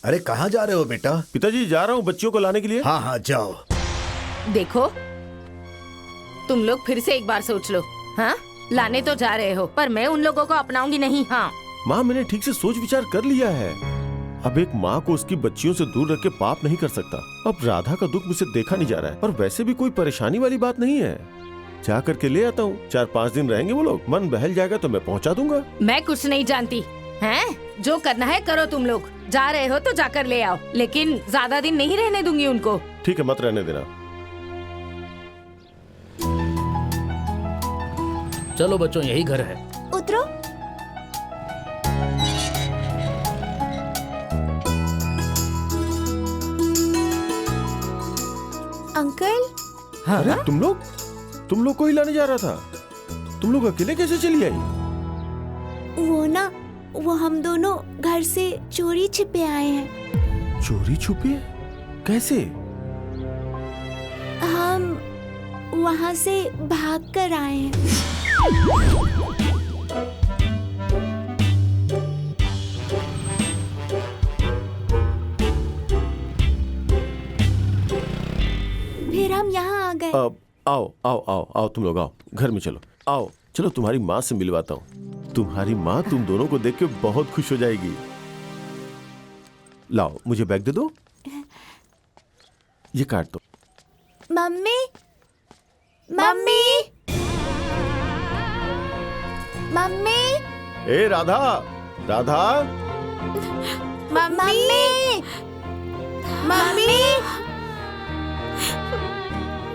अरे कहाँ जा रहे हो बेटा? पिताजी जा रहा हूँ बच्चियों को लाने के लिए। हाँ हाँ जाओ। देखो तुम लोग फिर से एक बार सोच लो। हाँ, लाने तो जा रहे हो पर मैं उन लोगों को अपनाऊंगी नहीं। हाँ माँ, मैंने ठीक से सोच विचार कर लिया है। अब एक माँ को उसकी बच्चियों से दूर रख के पाप नहीं कर सकता। अब राधा का दुख मुझसे देखा नहीं जा रहा है और वैसे भी कोई परेशानी वाली बात नहीं है। जा करके ले आता हूँ। 4-5 दिन रहेंगे वो लोग, मन बहल जाएगा तो मैं पहुँचा दूंगा। मैं कुछ नहीं जानती। हैं? जो करना है करो तुम लोग। जा रहे हो तो जाकर ले आओ, लेकिन ज्यादा दिन नहीं रहने दूंगी उनको। ठीक है, मत रहने देना। चलो बच्चों, यही घर है। उतरो। अंकल। हाँ, अरे तुम लोग को ही लाने जा रहा था। तुम लोग अकेले कैसे चली आई? वो हम दोनों घर से चोरी छिपे आए हैं। चोरी छुपे? कैसे? हम वहाँ से भाग कर आए हैं। फिर हम यहाँ आ गए। आओ तुम लोग आओ, घर में चलो। आओ चलो, तुम्हारी माँ से मिलवाता हूँ। तुम्हारी माँ तुम दोनों को देख के बहुत खुश हो जाएगी। लाओ, मुझे बैग दे दो। ये काट दो। मम्मी, मम्मी, मम्मी, ए राधा, राधा, मम्मी, मम्मी।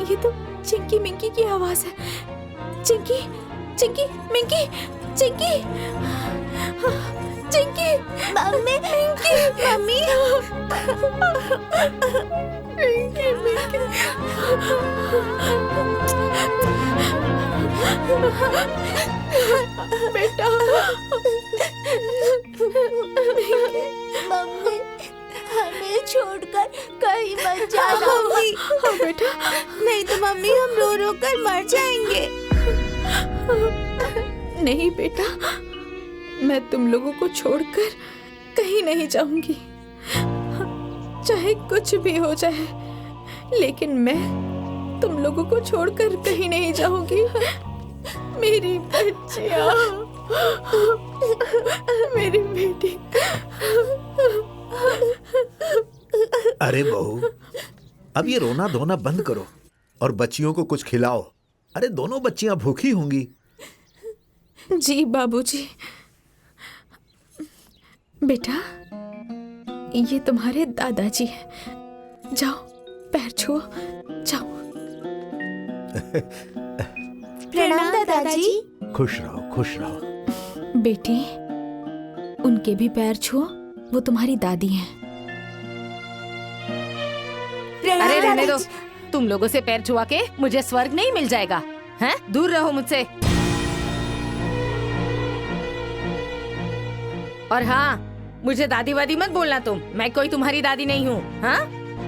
ये तो चिंकी मिंकी की आवाज है। Chinki, Chinki, Minki, Chinki, Chinki, mummy, Minki, mummy, Minki, Minki. बेटा, मम्मी, हमें छोड़कर कहीं मत जाना। मम्मी, हाँ बेटा, नहीं तो मम्मी हम रो रो कर मर जाएंगे। नहीं बेटा, मैं तुम लोगों को छोड़कर कहीं नहीं जाऊंगी, चाहे कुछ भी हो जाए, लेकिन मैं तुम लोगों को छोड़कर कहीं नहीं जाऊंगी। मेरी बच्चियाँ, मेरी बेटी। अरे बहू, अब ये रोना धोना बंद करो और बच्चियों को कुछ खिलाओ। अरे दोनों बच्चियां भूखी होंगी। जी बाबूजी। बेटा, ये तुम्हारे दादाजी हैं। जाओ, पैर छुओ, जाओ। प्रणाम दादाजी। खुश रहो, खुश रहो। बेटी, उनके भी पैर छुओ, वो तुम्हारी दादी हैं। अरे रहने दो, तुम लोगों से पैर छुआ के मुझे स्वर्ग नहीं मिल जाएगा। हैं? दूर रहो मुझसे। और हाँ, मुझे दादी वादी मत बोलना तुम। मैं कोई तुम्हारी दादी नहीं हूँ। हाँ?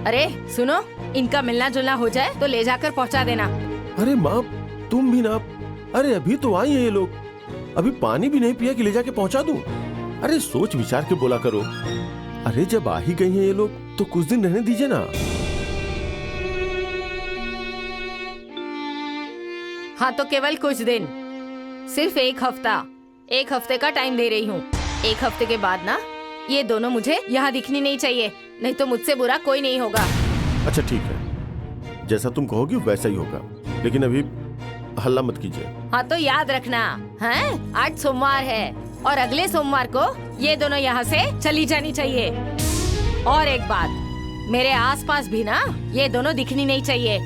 अरे सुनो, इनका मिलना जुलना हो जाए तो ले जाकर पहुँचा देना। अरे माँ, तुम भी ना। अरे अभी तो आई हैं ये लोग, अभी पानी भी नहीं पिया कि ले जाके पहुँचा दूं। अरे सोच विचार के बोला करो। अरे जब आ ही गई हैं ये लोग तो कुछ दिन रहने दीजिए ना। हाँ तो केवल कुछ दिन, सिर्फ 1 हफ्ता। 1 हफ्ते का टाइम दे रही हूँ। 1 हफ्ते के बाद ना ये दोनों मुझे यहाँ दिखनी नहीं चाहिए, नहीं तो मुझसे बुरा कोई नहीं होगा। अच्छा ठीक है, जैसा तुम कहोगी वैसा ही होगा, लेकिन अभी हल्ला मत कीजिए। हाँ तो याद रखना, हैं? आज सोमवार है और अगले सोमवार को ये दोनों यहाँ से चली जानी चाहिए। और एक बात, मेरे आसपास भी ना ये दोनों दिखनी नहीं चाहिए।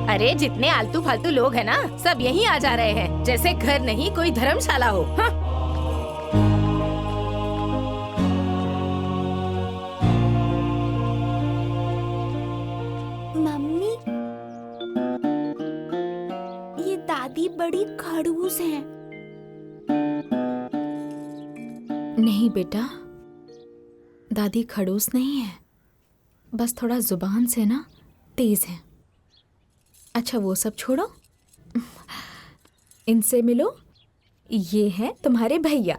अरे जितने आलतू फालतू लोग हैं ना, सब यहीं आ जा रहे हैं, जैसे घर नहीं कोई धर्मशाला हो। हाँ? मम्मी, ये दादी बड़ी खड़ूस हैं। नहीं बेटा, दादी खड़ूस नहीं है, बस थोड़ा जुबान से ना तेज है। अच्छा वो सब छोड़ो, इनसे मिलो। ये हैं तुम्हारे भैया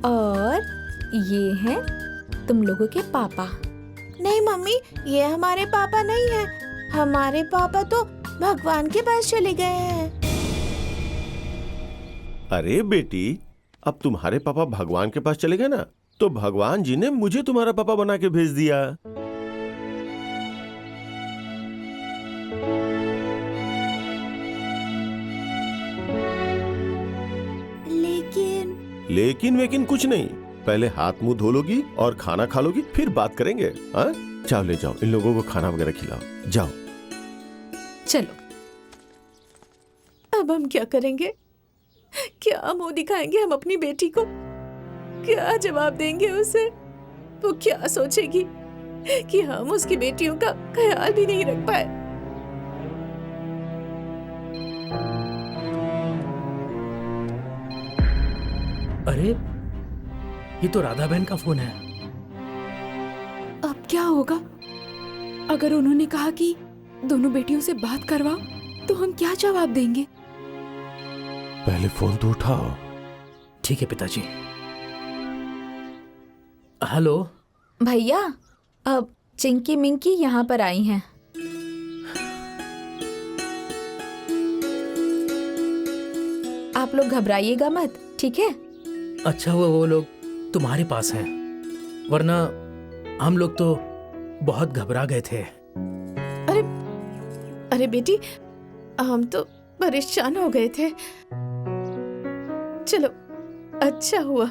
और ये हैं तुम लोगों के पापा। नहीं मम्मी, ये हमारे पापा नहीं है। हमारे पापा तो भगवान के पास चले गए हैं। अरे बेटी, अब तुम्हारे पापा भगवान के पास चले गए ना, तो भगवान जी ने मुझे तुम्हारा पापा बना के भेज दिया। लेकिन वेकिन कुछ नहीं, पहले हाथ मुंह धो लोगी और खाना खा लोगी, फिर बात करेंगे। हाँ, जाओ ले जाओ, इन लोगों को खाना वगैरह खिलाओ, जाओ। चलो, अब हम क्या करेंगे? क्या मुंह दिखाएंगे हम अपनी बेटी को? क्या जवाब देंगे उसे? वो क्या सोचेगी कि हम उसकी बेटियों का ख्याल भी नहीं रख पाए? अरे ये तो राधा बहन का फोन है। अब क्या होगा? अगर उन्होंने कहा कि दोनों बेटियों से बात करवाओ, तो हम क्या जवाब देंगे? पहले फोन तो उठाओ। ठीक है पिताजी। हेलो भैया, अब चिंकी मिंकी यहाँ पर आई हैं। आप लोग घबराइएगा मत, ठीक है? अच्छा हुआ वो लोग तुम्हारे पास हैं, वरना हम लोग तो बहुत घबरा गए थे। अरे अरे बेटी, हम तो परेशान हो गए थे। चलो, अच्छा हुआ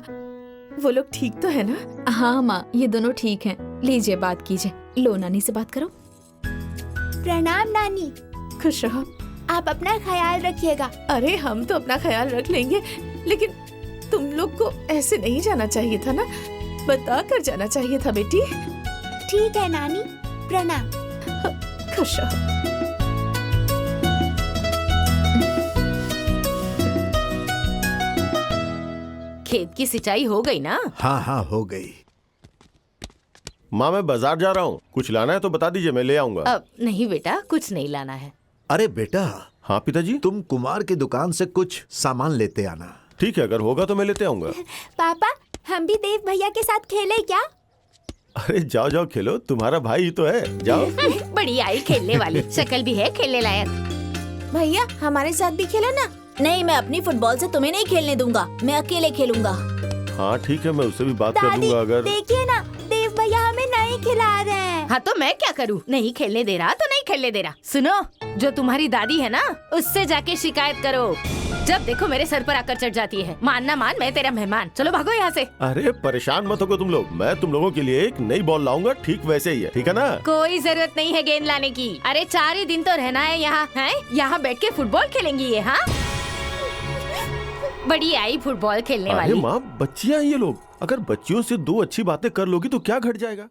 वो लोग ठीक तो है ना? हाँ माँ, ये दोनों ठीक हैं। लीजिए बात कीजिए। लो नानी से बात करो। प्रणाम नानी। खुश रहो। आप अपना ख्याल रखिएगा। अरे हम तो अपना ख्याल रख लेंगे, लेकिन तुम लोग को ऐसे नहीं जाना चाहिए था ना, बता कर जाना चाहिए था बेटी। ठीक है नानी, प्रणाम। खुश रहो। खेत की सिंचाई हो गई ना? हाँ हाँ हो गई। माँ मैं बाजार जा रहा हूँ, कुछ लाना है तो बता दीजिए, मैं ले आऊंगा। अब नहीं बेटा, कुछ नहीं लाना है। अरे बेटा, हाँ पिताजी। तुम कुमार की दुकान से कुछ सामान लेते आना। ठीक है, अगर होगा तो मैं लेते आऊंगा। पापा, हम भी देव भैया के साथ खेले क्या? अरे जाओ जाओ खेलो, तुम्हारा भाई ही तो है, जाओ। बड़ी आई खेलने वाली, शक्ल भी है खेलने लायक। भैया हमारे साथ भी खेलो ना। नहीं, मैं अपनी फुटबॉल से तुम्हें नहीं खेलने दूंगा, मैं अकेले खेलूंगा। हाँ ठीक है, मैं उससे भी बात कर दादी, लूंगा। अगर देखिए ना, देव भैया हमें नहीं खिला रहे हैं। हाँ तो मैं क्या करूँ? नहीं खेलने दे रहा तो नहीं खेलने दे रहा। सुनो, जो तुम्हारी दादी है ना, उससे जाके शिकायत करो। जब देखो मेरे सर पर आकर चढ़ जाती है। मान ना मान, मैं तेरा मेहमान। चलो भागो यहाँ से। अरे परेशान मत हो तुम लोग, मैं तुम लोगों के लिए एक नई बॉल लाऊंगा, ठीक वैसे ही है, ठीक है ना? कोई जरूरत नहीं है गेंद लाने की। अरे 4 ही दिन तो रहना है यहाँ, हैं? यहाँ बैठ के फुटबॉल खेलेंगी ये? हाँ, बड़ी आई फुटबॉल खेलने अरे वाली। माँ, बच्चियां हैं ये लोग, अगर बच्चियों से 2 अच्छी बातें कर लोगी तो क्या घट जाएगा?